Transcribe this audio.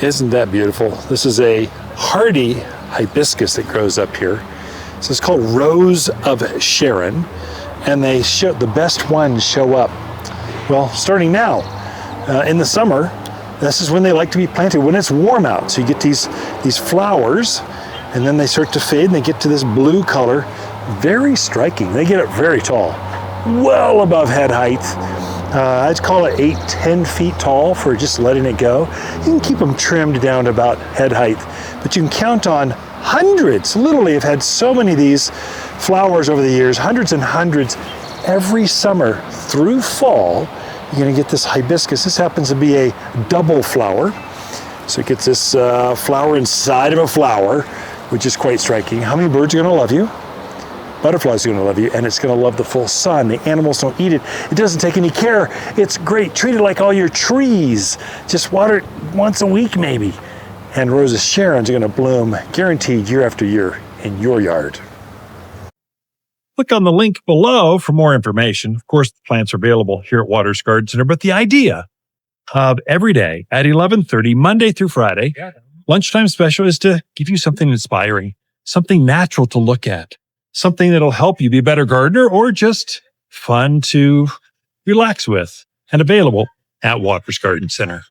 Isn't that beautiful? This is a hardy hibiscus that grows up here. So it's called Rose of Sharon, and the best ones show up, well, starting now. In the summer, this is when they like to be planted, when it's warm out. So you get these flowers, and then they start to fade, and they get to this blue color. Very striking. They get up very tall, well above head height. I'd call it 8-10 feet tall for just letting it go. You can keep them trimmed down to about head height, but you can count on hundreds. Literally, I've had so many of these flowers over the years, hundreds and hundreds. Every summer through fall, you're gonna get this hibiscus. This happens to be a double flower. So it gets this flower inside of a flower, which is quite striking. Hummingbirds are gonna love you. Butterflies are gonna love you, and it's gonna love the full sun. The animals don't eat it. It doesn't take any care. It's great. Treat it like all your trees. Just water it once a week maybe. And Rose of Sharon's are gonna bloom guaranteed year after year in your yard. Click on the link below for more information. Of course, the plants are available here at Waters Garden Center, but the idea of every day at 11:30, Monday through Friday, lunchtime special is to give you something inspiring, something natural to look at, something that'll help you be a better gardener or just fun to relax with, and available at Waters Garden Center.